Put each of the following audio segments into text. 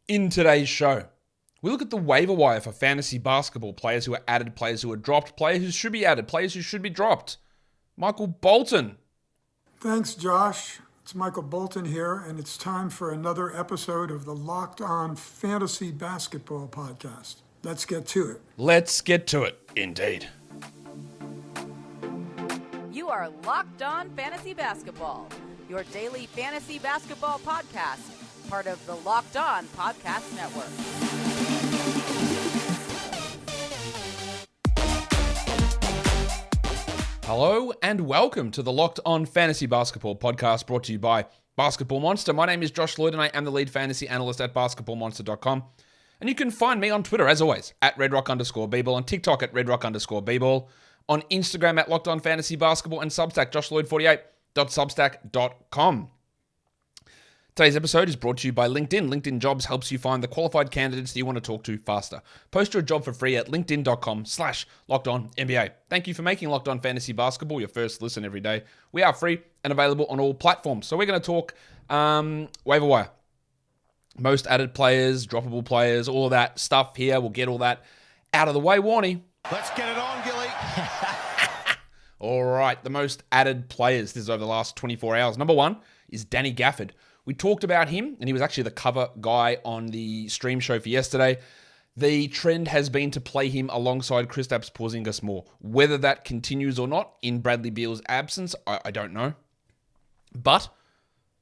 In today's show, we look at the waiver wire for fantasy basketball, players who are added, players who are dropped, players who should be added, players who should be dropped. Michael Bolton. Thanks, Josh. It's Michael Bolton here, and it's time for another episode of the Locked On Fantasy Basketball Podcast. Let's get to it. Let's get to it, indeed. You are Locked On Fantasy Basketball, your daily fantasy basketball podcast, part of the Locked On Podcast Network. Hello and welcome to the Locked On Fantasy Basketball Podcast, brought to you by Basketball Monster. My name is Josh Lloyd and I am the lead fantasy analyst at basketballmonster.com. And you can find me on Twitter, as always, at redrock_bball, on TikTok at redrock_bball, on Instagram at Locked On Fantasy Basketball, and Substack, joshloyd48.substack.com. Today's episode is brought to you by LinkedIn. LinkedIn Jobs helps you find the qualified candidates that you want to talk to faster. Post your job for free at linkedin.com/LockedOnNBA. Thank you for making Locked On Fantasy Basketball your first listen every day. We are free and available on all platforms. So we're going to talk waiver wire. Most added players, droppable players, all of that stuff here. We'll get all that out of the way. Warnie. Let's get it on, Gilly. All right, the most added players. This is over the last 24 hours. Number one is Danny Gafford. We talked about him, and he was actually the cover guy on the stream show for yesterday. The trend has been to play him alongside Kristaps Porzingis more. Whether that continues or not in Bradley Beal's absence, I don't know. But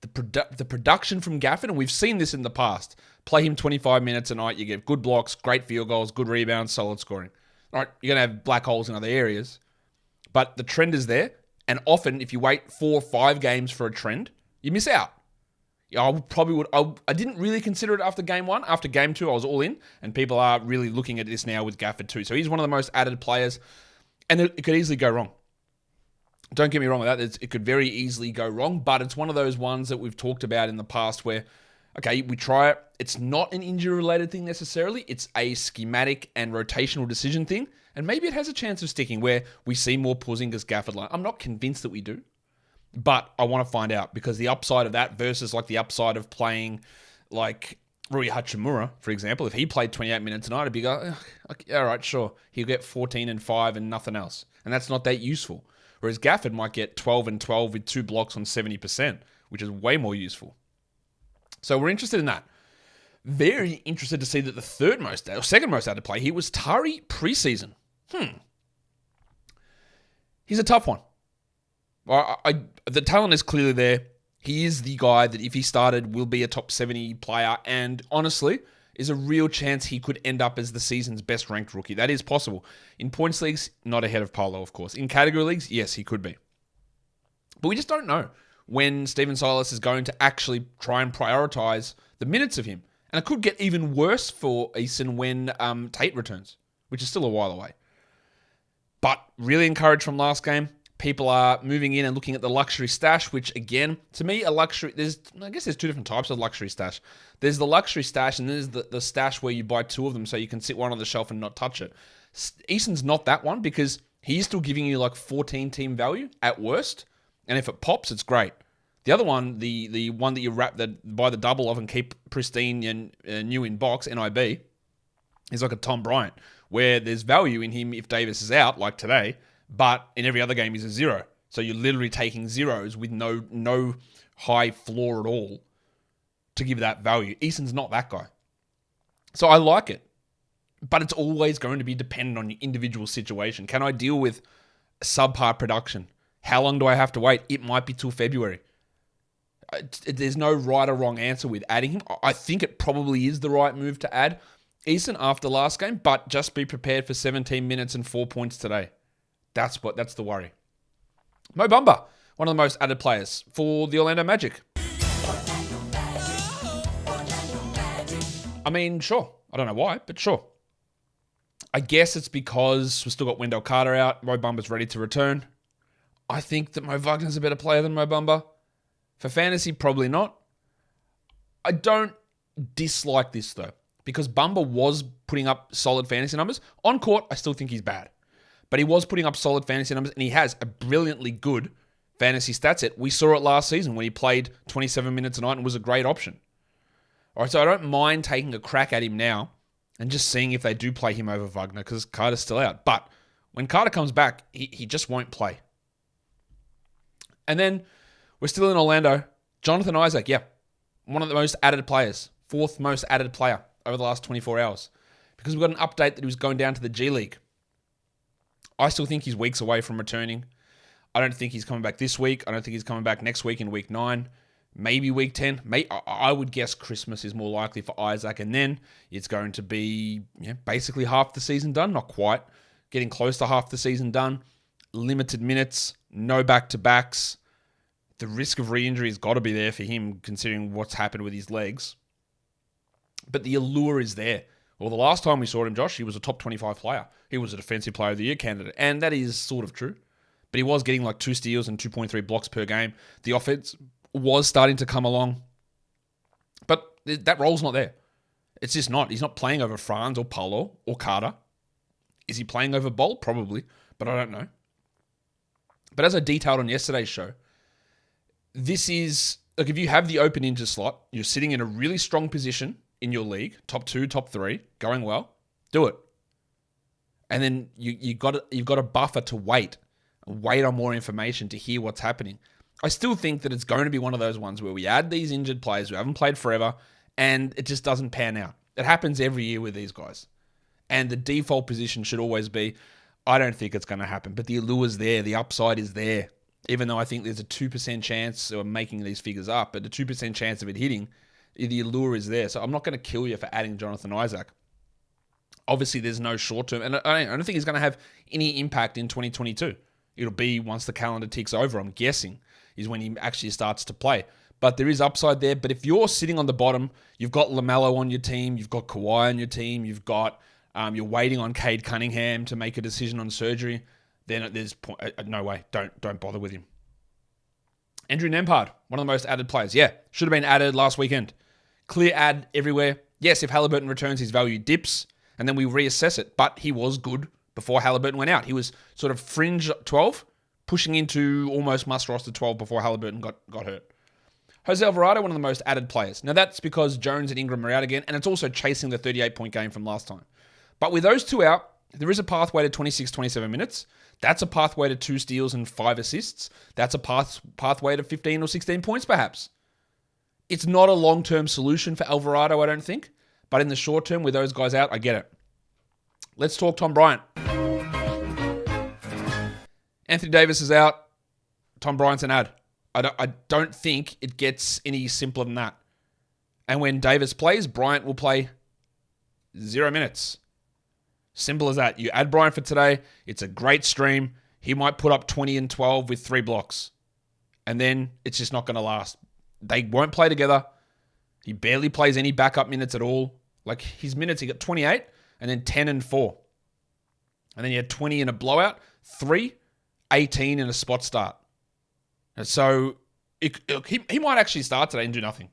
the production from Gafford, and we've seen this in the past, play him 25 minutes a night, you get good blocks, great field goals, good rebounds, solid scoring. All right, you're going to have black holes in other areas, but the trend is there, and often if you wait 4 or 5 games for a trend, you miss out. I didn't really consider it after game 1. After game 2, I was all in, and people are really looking at this now with Gafford too. So he's one of the most added players, and it could easily go wrong. Don't get me wrong with that. It could very easily go wrong, but it's one of those ones that we've talked about in the past where, okay, we try it. It's not an injury-related thing necessarily. It's a schematic and rotational decision thing, and maybe it has a chance of sticking where we see more Porzingis Gafford line. I'm not convinced that we do. But I want to find out, because the upside of that versus like the upside of playing like Rui Hachimura, for example, if he played 28 minutes tonight, I'd be going, okay, all right, sure. He'll get 14 and 5 and nothing else. And that's not that useful. Whereas Gafford might get 12 and 12 with 2 blocks on 70%, which is way more useful. So we're interested in that. Very interested to see that the second most added play here was Tari preseason. He's a tough one. The talent is clearly there. He is the guy that if he started will be a top 70 player, and honestly is a real chance he could end up as the season's best ranked rookie. That is possible. In points leagues, not ahead of Paolo, of course. In category leagues, yes, he could be. But we just don't know when Stephen Silas is going to actually try and prioritize the minutes of him. And it could get even worse for Eason when Tate returns, which is still a while away. But really encouraged from last game. People are moving in and looking at the luxury stash, which again, to me, I guess there's 2 different types of luxury stash. There's the luxury stash, and there's the stash where you buy 2 of them so you can sit one on the shelf and not touch it. Eason's not that one, because he's still giving you like 14 team value at worst. And if it pops, it's great. The other one, the one that you buy the double of and keep pristine and new in box, NIB, is like a Tom Bryant, where there's value in him if Davis is out, like today, but in every other game he's a 0. So you're literally taking zeros with no high floor at all to give that value. Eason's not that guy. So I like it. But it's always going to be dependent on your individual situation. Can I deal with subpar production? How long do I have to wait? It might be till February. There's no right or wrong answer with adding him. I think it probably is the right move to add Eason after last game, but just be prepared for 17 minutes and 4 points today. That's the worry. Mo Bamba, one of the most added players for the Orlando Magic. I mean, sure. I don't know why, but sure. I guess it's because we've still got Wendell Carter out. Mo Bamba's ready to return. I think that Mo Wagner's a better player than Mo Bamba. For fantasy, probably not. I don't dislike this, though, because Bamba was putting up solid fantasy numbers. On court, I still think he's bad. But he was putting up solid fantasy numbers, and he has a brilliantly good fantasy stat set. We saw it last season when he played 27 minutes a night and was a great option. All right, so I don't mind taking a crack at him now and just seeing if they do play him over Wagner because Carter's still out. But when Carter comes back, he just won't play. And then we're still in Orlando. Jonathan Isaac, yeah, one of the most added players, 4th most added player over the last 24 hours because we got an update that he was going down to the G League. I still think he's weeks away from returning. I don't think he's coming back this week. I don't think he's coming back next week in week 9. Maybe week 10. I would guess Christmas is more likely for Isaac. And then it's going to be basically half the season done. Not quite. Getting close to half the season done. Limited minutes. No back-to-backs. The risk of re-injury has got to be there for him considering what's happened with his legs. But the allure is there. Well, the last time we saw him, Josh, he was a top 25 player. He was a Defensive Player of the Year candidate. And that is sort of true. But he was getting like 2 steals and 2.3 blocks per game. The offense was starting to come along. But that role's not there. It's just not. He's not playing over Franz or Paulo or Carter. Is he playing over Bolt? Probably. But I don't know. But as I detailed on yesterday's show, this is, like, if you have the open ninja slot, you're sitting in a really strong position in your league, top 2, top 3, going well, do it. And then you've got a buffer to wait on more information to hear what's happening. I still think that it's going to be one of those ones where we add these injured players who haven't played forever and it just doesn't pan out. It happens every year with these guys. And the default position should always be, I don't think it's going to happen, but the allure's there, the upside is there. Even though I think there's a 2% chance of making these figures up, but a 2% chance of it hitting, the allure is there. So I'm not going to kill you for adding Jonathan Isaac. Obviously, there's no short-term, and I don't think he's going to have any impact in 2022. It'll be once the calendar ticks over, I'm guessing, is when he actually starts to play. But there is upside there. But if you're sitting on the bottom, you've got LaMelo on your team, you've got Kawhi on your team, you're waiting on Cade Cunningham to make a decision on surgery, then there's no way. Don't bother with him. Andrew Nembhard, one of the most added players. Yeah, should have been added last weekend. Clear add everywhere. Yes, if Halliburton returns, his value dips, and then we reassess it. But he was good before Halliburton went out. He was sort of fringe 12, pushing into almost must-roster 12 before Halliburton got hurt. Jose Alvarado, one of the most added players. Now, that's because Jones and Ingram are out again, and it's also chasing the 38-point game from last time. But with those two out, there is a pathway to 26, 27 minutes. That's a pathway to 2 steals and 5 assists. That's a pathway to 15 or 16 points, perhaps. It's not a long-term solution for Alvarado, I don't think. But in the short term, with those guys out, I get it. Let's talk Tom Bryant. Anthony Davis is out. Tom Bryant's an ad. I don't think it gets any simpler than that. And when Davis plays, Bryant will play 0 minutes. Simple as that. You add Bryant for today. It's a great stream. He might put up 20 and 12 with 3 blocks. And then it's just not going to last. They won't play together. He barely plays any backup minutes at all. Like his minutes, he got 28 and then 10 and 4. And then he had 20 in a blowout, 3, 18 in a spot start. And so he might actually start today and do nothing.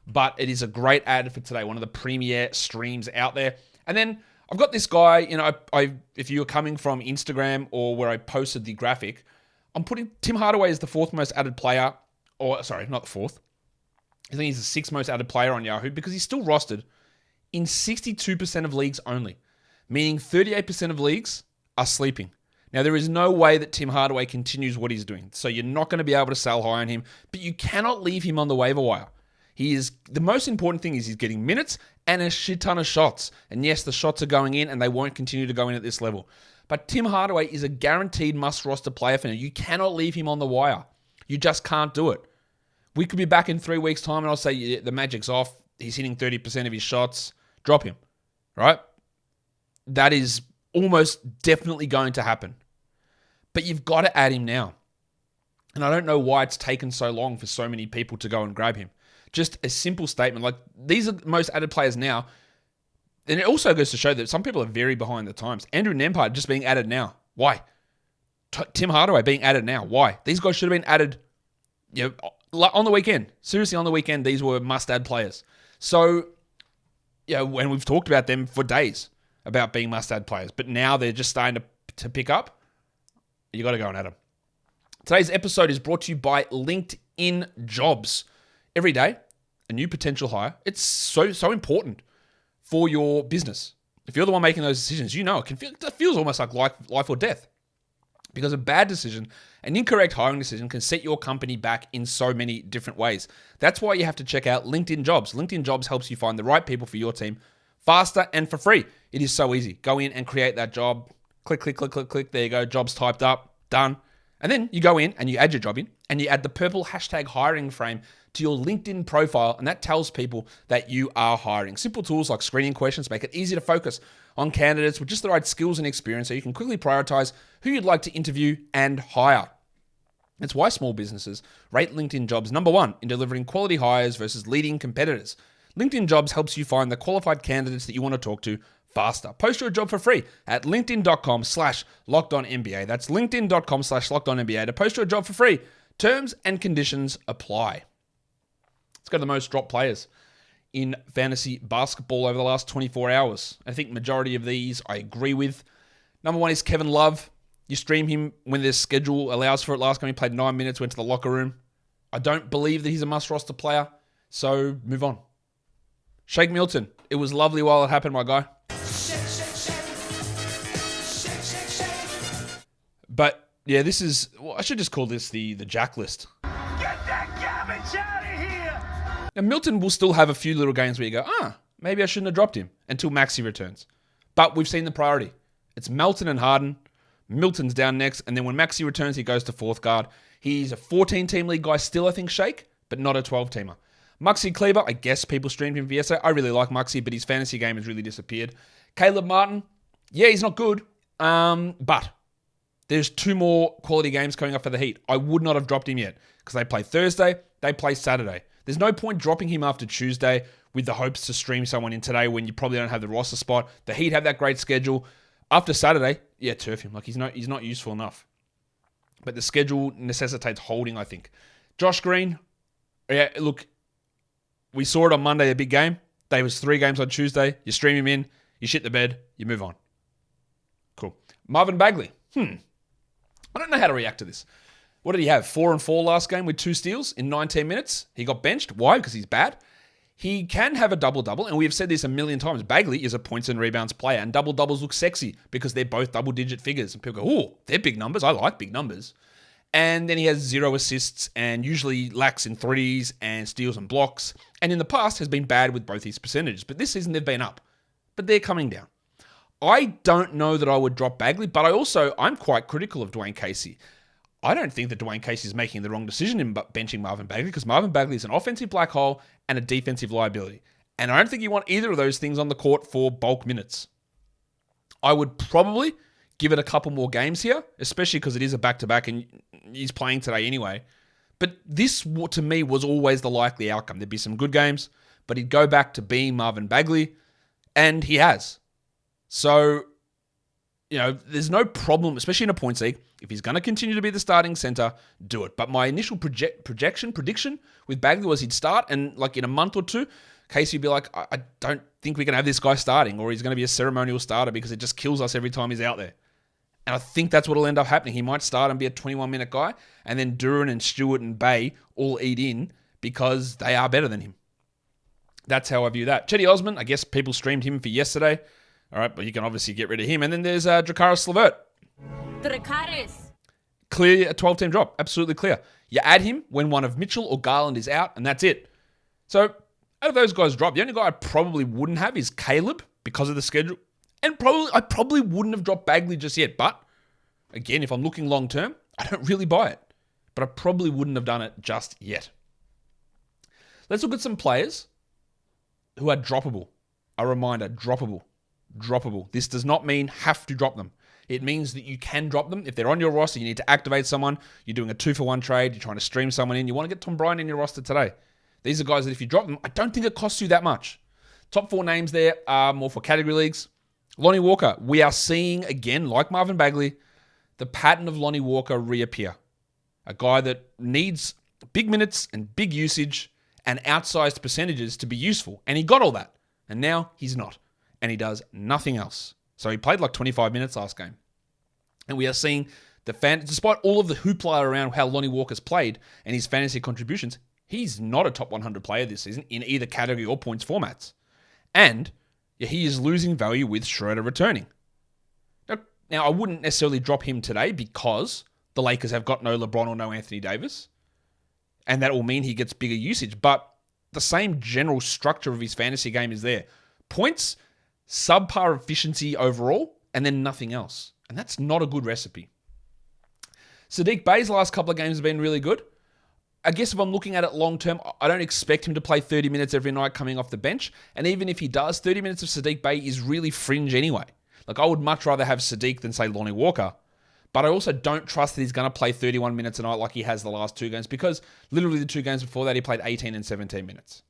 But it is a great ad for today. One of the premier streams out there. And then I've got this guy, if you're coming from Instagram or where I posted the graphic, I'm putting Tim Hardaway as the 4th most added player. Or, sorry, not the 4th. I think he's the 6th most added player on Yahoo because he's still rostered in 62% of leagues only. Meaning 38% of leagues are sleeping. Now, there is no way that Tim Hardaway continues what he's doing. So you're not going to be able to sell high on him. But you cannot leave him on the waiver wire. The most important thing is he's getting minutes and a shit ton of shots. And yes, the shots are going in and they won't continue to go in at this level. But Tim Hardaway is a guaranteed must-roster player for now. You cannot leave him on the wire. You just can't do it. We could be back in 3 weeks' time and I'll say yeah, the magic's off. He's hitting 30% of his shots. Drop him. Right? That is almost definitely going to happen. But you've got to add him now. And I don't know why it's taken so long for so many people to go and grab him. Just a simple statement. Like, these are the most added players now. And it also goes to show that some people are very behind the times. Andrew Nembhard just being added now. Why? Tim Hardaway being added now. Why? These guys should have been added on the weekend. Seriously, on the weekend, these were must-add players. So, when we've talked about them for days, about being must-add players. But now they're just starting to pick up. You got to go and add them. Today's episode is brought to you by LinkedIn Jobs. Every day, a new potential hire, it's so important for your business. If you're the one making those decisions, you know it feels almost like life or death. Because a bad decision, an incorrect hiring decision can set your company back in so many different ways. That's why you have to check out LinkedIn Jobs. LinkedIn Jobs helps you find the right people for your team faster and for free. It is so easy. Go in and create that job. Click, click, click, click, click. There you go. Job's typed up. Done. And then you go in and you add your job in and you add the purple hashtag hiring frame to your LinkedIn profile, and that tells people that you are hiring. Simple tools like screening questions make it easy to focus on candidates with just the right skills and experience so you can quickly prioritize who you'd like to interview and hire. That's why small businesses rate LinkedIn Jobs number one in delivering quality hires versus leading competitors. LinkedIn Jobs helps you find the qualified candidates that you want to talk to faster. Post your job for free at linkedin.com/lockedonnba. That's linkedin.com/lockedonnba to post your job for free. Terms and conditions apply. Let's go to the most dropped players in fantasy basketball over the last 24 hours. I think majority of these I agree with. Number one is Kevin Love. You stream him when their schedule allows for it. Last game he played 9 minutes, went to the locker room. I don't believe that he's a must-roster player, so move on. Shake Milton. It was lovely while it happened, my guy. But yeah, this is, well, I should just call this the Jack list. Get that garbage out of here! Now, Milton will still have a few little games where you go, maybe I shouldn't have dropped him until Maxey returns. But we've seen the priority. It's Melton and Harden. Milton's down next, and then when Maxey returns, he goes to fourth guard. He's a 14-team league guy still, I think, Shake, but not a 12-teamer. Maxey Kleber, I guess people streamed him for yesterday. I really like Maxey, but his fantasy game has really disappeared. Caleb Martin, yeah, he's not good, but there's 2 more quality games coming up for the Heat. I would not have dropped him yet because they play Thursday, they play Saturday. There's no point dropping him after Tuesday with the hopes to stream someone in today when you probably don't have the roster spot. The Heat have that great schedule. After Saturday, yeah, turf him. Like he's not useful enough. But the schedule necessitates holding, I think. Josh Green, yeah, look, we saw it on Monday, a big game. There was 3 games on Tuesday. You stream him in, you shit the bed, you move on. Cool. Marvin Bagley. I don't know how to react to this. What did he have? 4 and 4 last game with 2 steals in 19 minutes. He got benched. Why? Because he's bad. He can have a double-double, and we have said this a million times. Bagley is a points and rebounds player, and double-doubles look sexy because they're both double-digit figures. And people go, oh, they're big numbers. I like big numbers. And then he has 0 assists and usually lacks in threes and steals and blocks. And in the past has been bad with both his percentages. But this season they've been up. But they're coming down. I don't know that I would drop Bagley, but I'm quite critical of Dwayne Casey. I don't think that Dwayne Casey is making the wrong decision in benching Marvin Bagley because Marvin Bagley is an offensive black hole and a defensive liability. And I don't think you want either of those things on the court for bulk minutes. I would probably give it a couple more games here, especially because it is a back-to-back and he's playing today anyway. But this, to me, was always the likely outcome. There'd be some good games, but he'd go back to being Marvin Bagley, and he has. So, there's no problem, especially in a points league. If he's going to continue to be the starting center, do it. But my initial prediction with Bagley was he'd start, and like in a month or two, Casey would be like, I don't think we can have this guy starting, or he's going to be a ceremonial starter because it just kills us every time he's out there. And I think that's what will end up happening. He might start and be a 21-minute guy, and then Duran and Stewart and Bay all eat in because they are better than him. That's how I view that. Chetty Osman, I guess people streamed him for yesterday. All right, but you can obviously get rid of him. And then there's Dracaris Levert. Clear a 12-team drop. Absolutely clear. You add him when one of Mitchell or Garland is out, and that's it. So out of those guys dropped, the only guy I probably wouldn't have is Caleb because of the schedule. And I probably wouldn't have dropped Bagley just yet. But again, if I'm looking long-term, I don't really buy it. But I probably wouldn't have done it just yet. Let's look at some players who are droppable. A reminder, droppable. Droppable. This does not mean have to drop them. It means that you can drop them. If they're on your roster, you need to activate someone. You're doing a 2-for-1 trade. You're trying to stream someone in. You want to get Tom Bryan in your roster today. These are guys that if you drop them, I don't think it costs you that much. Top 4 names there are more for category leagues. Lonnie Walker. We are seeing, again, like Marvin Bagley, the pattern of Lonnie Walker reappear. A guy that needs big minutes and big usage and outsized percentages to be useful. And he got all that. And now he's not. And he does nothing else. So he played like 25 minutes last game. And we are seeing despite all of the hoopla around how Lonnie Walker's played and his fantasy contributions, He's not a top 100 player this season in either category or points formats. And he is losing value with Schroeder returning. Now, I wouldn't necessarily drop him today because the Lakers have got no LeBron or no Anthony Davis. And that will mean he gets bigger usage. But the same general structure of his fantasy game is there. Points, subpar efficiency overall, and then nothing else. And that's not a good recipe. Saddiq Bey's last couple of games have been really good. I guess if I'm looking at it long term, I don't expect him to play 30 minutes every night coming off the bench. And even if he does, 30 minutes of Saddiq Bey is really fringe anyway. Like, I would much rather have Saddiq than, say, Lonnie Walker. But I also don't trust that he's going to play 31 minutes a night like he has the last 2 games, because literally the 2 games before that, he played 18 and 17 minutes.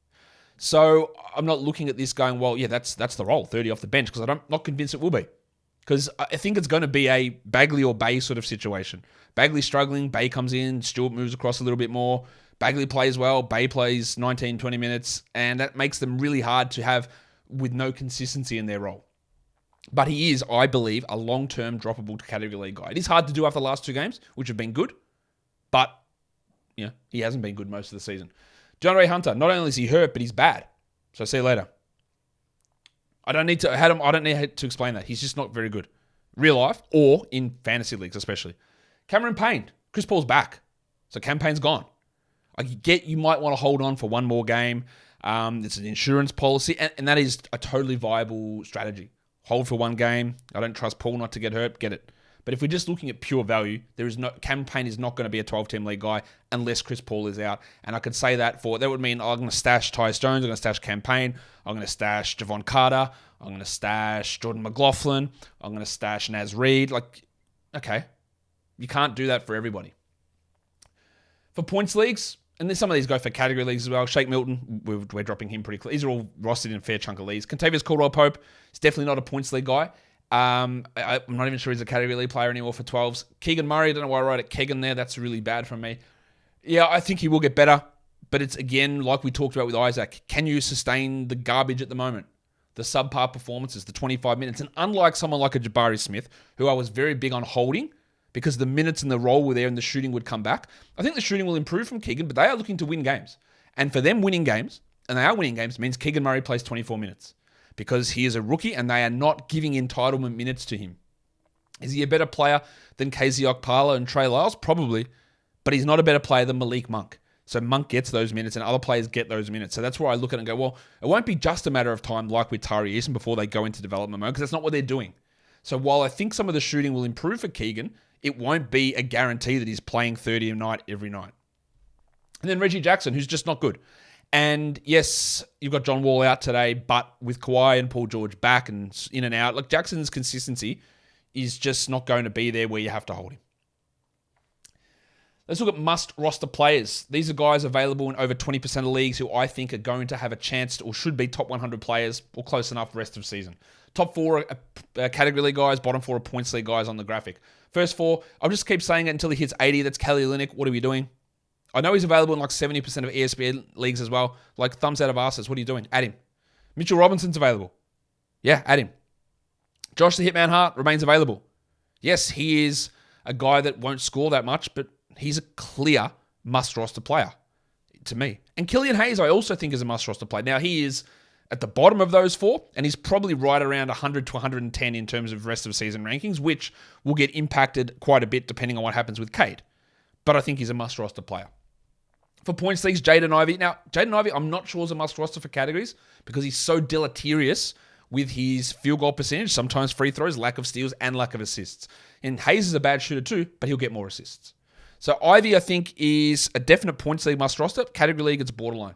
So I'm not looking at this going, well, yeah, that's the role, 30 off the bench, because I'm not convinced it will be. Because I think it's going to be a Bagley or Bey sort of situation. Bagley struggling, Bey comes in, Stewart moves across a little bit more. Bagley plays well, Bey plays 19, 20 minutes, and that makes them really hard to have with no consistency in their role. But he is, I believe, a long-term droppable category league guy. It is hard to do after the last 2 games, which have been good, but he hasn't been good most of the season. John Ray Hunter, not only is he hurt, but he's bad. So see you later. I don't need to explain that. He's just not very good. Real life or in fantasy leagues especially. Cameron Payne, Chris Paul's back. So Cam Payne's gone. I get you might want to hold on for one more game. It's an insurance policy, and that is a totally viable strategy. Hold for one game. I don't trust Paul not to get hurt. Get it. But if we're just looking at pure value, Cam Payne is not going to be a 12-team league guy unless Chris Paul is out. And I could say that would mean I'm going to stash Tyus Jones, I'm going to stash Cam Payne, I'm going to stash Javon Carter, I'm going to stash Jordan McLaughlin, I'm going to stash Naz Reid. Okay. You can't do that for everybody. For points leagues, and then some of these go for category leagues as well. Shake Milton, we're dropping him pretty close. These are all rostered in a fair chunk of leagues. Contavious Caldwell-Pope is definitely not a points league guy. I'm not even sure he's a category league player anymore for 12s. Keegan Murray, I don't know why I wrote it Keegan there. That's really bad from me. Yeah, I think he will get better. But it's, again, like we talked about with Isaac, can you sustain the garbage at the moment? The subpar performances, the 25 minutes. And unlike someone like a Jabari Smith, who I was very big on holding, because the minutes and the role were there and the shooting would come back. I think the shooting will improve from Keegan, but they are looking to win games. And for them winning games, and they are winning games, means Keegan Murray plays 24 minutes because he is a rookie and they are not giving entitlement minutes to him. Is he a better player than KZ Okpala and Trey Lyles? Probably, but he's not a better player than Malik Monk. So Monk gets those minutes and other players get those minutes. So that's where I look at it and go, well, it won't be just a matter of time like with Tari Eason before they go into development mode, because that's not what they're doing. So while I think some of the shooting will improve for Keegan, it won't be a guarantee that he's playing 30 a night every night. And then Reggie Jackson, who's just not good. And yes, you've got John Wall out today, but with Kawhi and Paul George back and in and out, Jackson's consistency is just not going to be there where you have to hold him. Let's look at must roster players. These are guys available in over 20% of leagues who I think are going to have a chance to, or should be top 100 players or close enough rest of season. Top 4 are category league guys, bottom 4 are points league guys on the graphic. First 4, I'll just keep saying it until he hits 80. That's Kelly Olynyk. What are we doing? I know he's available in like 70% of ESPN leagues as well. Like, thumbs out of asses. What are you doing? Add him. Mitchell Robinson's available. Yeah, add him. Josh the Hitman Hart remains available. Yes, he is a guy that won't score that much, but he's a clear must-roster player to me. And Killian Hayes, I also think, is a must-roster player. Now, he is at the bottom of those 4, and he's probably right around 100 to 110 in terms of rest of season rankings, which will get impacted quite a bit depending on what happens with Cade. But I think he's a must-roster player. For points leagues, Jaden Ivey. Now, Jaden Ivey, I'm not sure is a must-roster for categories because he's so deleterious with his field goal percentage, sometimes free throws, lack of steals, and lack of assists. And Hayes is a bad shooter too, but he'll get more assists. So Ivy, I think, is a definite points league must-roster. Category league, it's borderline.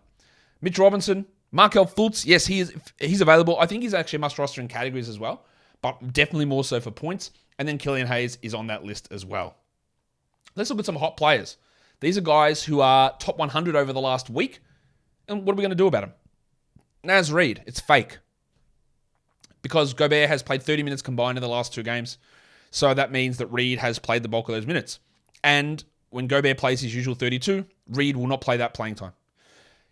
Mitch Robinson, Markelle Fultz, yes, he's available. I think he's actually a must-roster in categories as well, but definitely more so for points. And then Killian Hayes is on that list as well. Let's look at some hot players. These are guys who are top 100 over the last week. And what are we going to do about them? Naz Reid, it's fake. Because Gobert has played 30 minutes combined in the last 2 games. So that means that Reid has played the bulk of those minutes. And when Gobert plays his usual 32, Reid will not play that playing time.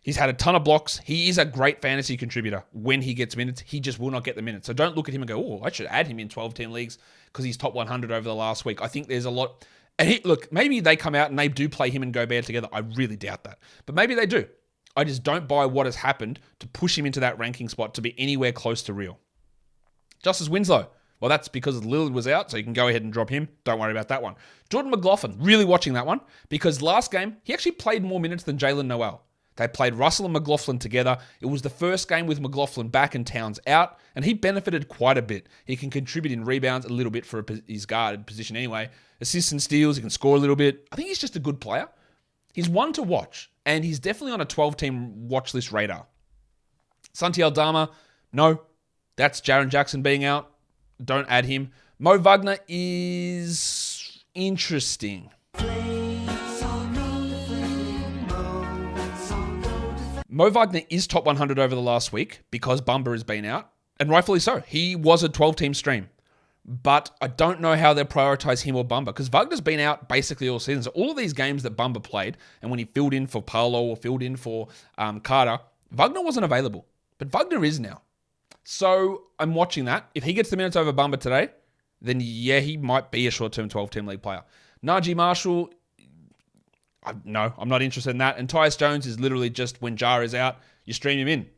He's had a ton of blocks. He is a great fantasy contributor when he gets minutes. He just will not get the minutes. So don't look at him and go, oh, I should add him in 12-team leagues because he's top 100 over the last week. I think there's a lot And look, maybe they come out and they do play him and Gobert together. I really doubt that. But maybe they do. I just don't buy what has happened to push him into that ranking spot to be anywhere close to real. Justice Winslow. Well, that's because Lillard was out, so you can go ahead and drop him. Don't worry about that one. Jordan McLaughlin, really watching that one, because last game, he actually played more minutes than Jalen Noel. They played Russell and McLaughlin together. It was the first game with McLaughlin back and Towns out, and he benefited quite a bit. He can contribute in rebounds a little bit for his guard position anyway. Assists and steals, he can score a little bit. I think he's just a good player. He's one to watch, and he's definitely on a 12-team watch list radar. Santi Aldama, no. That's Jaren Jackson being out. Don't add him. Mo Wagner is interesting. Mo Wagner is top 100 over the last week because Bumba has been out, and rightfully so. He was a 12-team stream. But I don't know how they'll prioritize him or Bumba because Wagner's been out basically all season. So all of these games that Bumba played, and when he filled in for Paolo or filled in for Carter, Wagner wasn't available. But Wagner is now. So I'm watching that. If he gets the minutes over Bumba today, then yeah, he might be a short-term 12-team league player. Najee Marshall, no, I'm not interested in that. And Tyus Jones is literally just when Jar is out, you stream him in.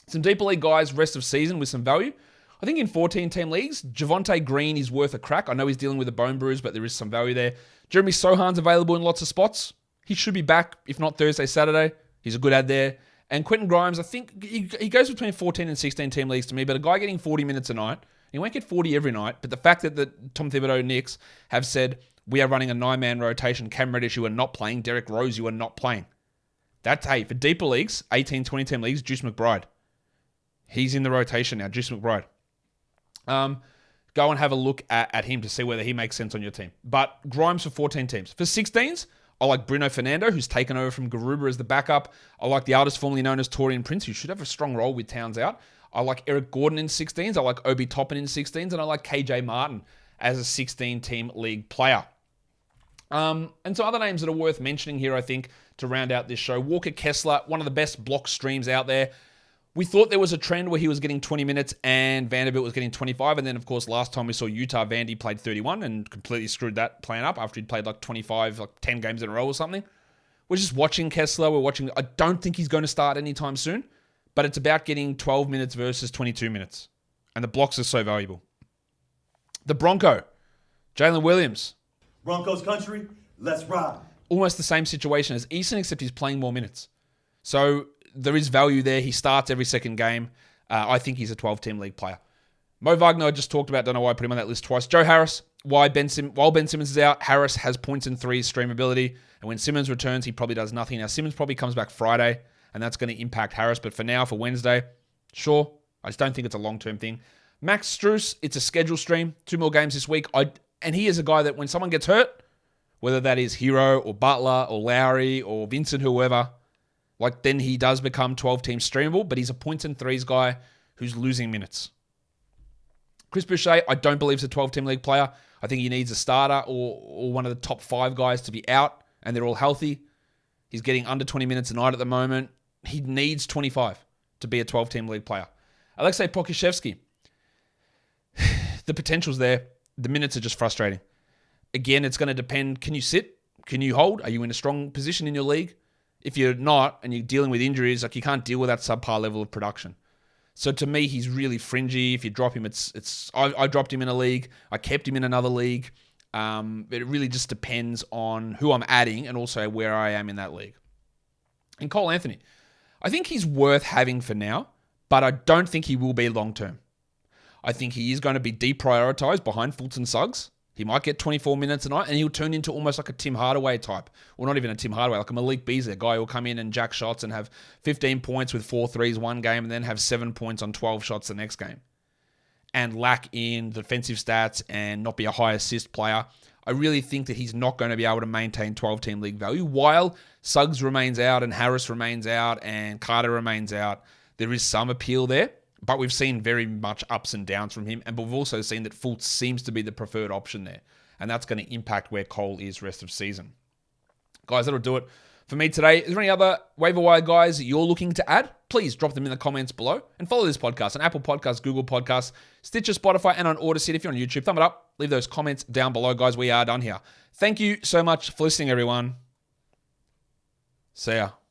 Some deeper league guys, rest of season with some value. I think in 14-team leagues, Javonte Green is worth a crack. I know he's dealing with a bone bruise, but there is some value there. Jeremy Sohan's available in lots of spots. He should be back, if not Thursday, Saturday. He's a good ad there. And Quentin Grimes, I think he goes between 14 and 16-team leagues to me, but a guy getting 40 minutes a night, he won't get 40 every night, but the fact that the Tom Thibodeau Knicks have said, we are running a 9-man rotation, Cam Reddish, you are not playing, Derrick Rose, you are not playing. That's, hey, for deeper leagues, 18, 20-team leagues, Juice McBride. He's in the rotation now, Juice McBride. Go and have a look at him to see whether he makes sense on your team. But Grimes for 14 teams. For 16s, I like Bruno Fernando, who's taken over from Garuba as the backup. I like the artist formerly known as Torian Prince, who should have a strong role with Towns out. I like Eric Gordon in 16s. I like Obi Toppin in 16s. And I like KJ Martin as a 16-team league player. And some other names that are worth mentioning here, I think, to round out this show. Walker Kessler, one of the best block streams out there. We thought there was a trend where he was getting 20 minutes and Vanderbilt was getting 25. And then, of course, last time we saw Utah, Vandy played 31 and completely screwed that plan up after he'd played like 25, like 10 games in a row or something. We're just watching Kessler. I don't think he's going to start anytime soon, but it's about getting 12 minutes versus 22 minutes. And the blocks are so valuable. The Bronco, Jalen Williams. Broncos country, let's ride. Almost the same situation as Eason, except he's playing more minutes. So there is value there. He starts every second game. I think he's a 12-team league player. Mo Wagner, I just talked about. Don't know why I put him on that list twice. Joe Harris, while Ben Simmons is out, Harris has points and threes streamability. And when Simmons returns, he probably does nothing. Now, Simmons probably comes back Friday, and that's going to impact Harris. But for now, for Wednesday, sure. I just don't think it's a long-term thing. Max Strus, it's a schedule stream. 2 more games this week. And he is a guy that when someone gets hurt, whether that is Hero or Butler or Lowry or Vincent, whoever, like then he does become 12-team streamable, but he's a points and threes guy who's losing minutes. Chris Boucher, I don't believe is a 12-team league player. I think he needs a starter or one of the top 5 guys to be out, and they're all healthy. He's getting under 20 minutes a night at the moment. He needs 25 to be a 12-team league player. Alexei Pokusevsky, the potential's there. The minutes are just frustrating. Again, it's going to depend. Can you sit? Can you hold? Are you in a strong position in your league? If you're not and you're dealing with injuries, like you can't deal with that subpar level of production. So to me, he's really fringy. If you drop him, I dropped him in a league. I kept him in another league. It really just depends on who I'm adding and also where I am in that league. And Cole Anthony, I think he's worth having for now, but I don't think he will be long-term. I think he is going to be deprioritized behind Fulton Suggs. He might get 24 minutes a night, and he'll turn into almost like a Tim Hardaway type. Well, not even a Tim Hardaway, like a Malik Beasley, a guy who will come in and jack shots and have 15 points with 4 threes one game and then have 7 points on 12 shots the next game. And lack in defensive stats and not be a high assist player. I really think that he's not going to be able to maintain 12-team league value. While Suggs remains out and Harris remains out and Carter remains out, there is some appeal there. But we've seen very much ups and downs from him. And we've also seen that Fultz seems to be the preferred option there. And that's going to impact where Cole is rest of season. Guys, that'll do it for me today. Is there any other waiver wire guys that you're looking to add? please drop them in the comments below. And follow this podcast on Apple Podcasts, Google Podcasts, Stitcher, Spotify, and on Odyssey. If you're on YouTube, thumb it up. Leave those comments down below, guys. We are done here. Thank you so much for listening, everyone. See ya.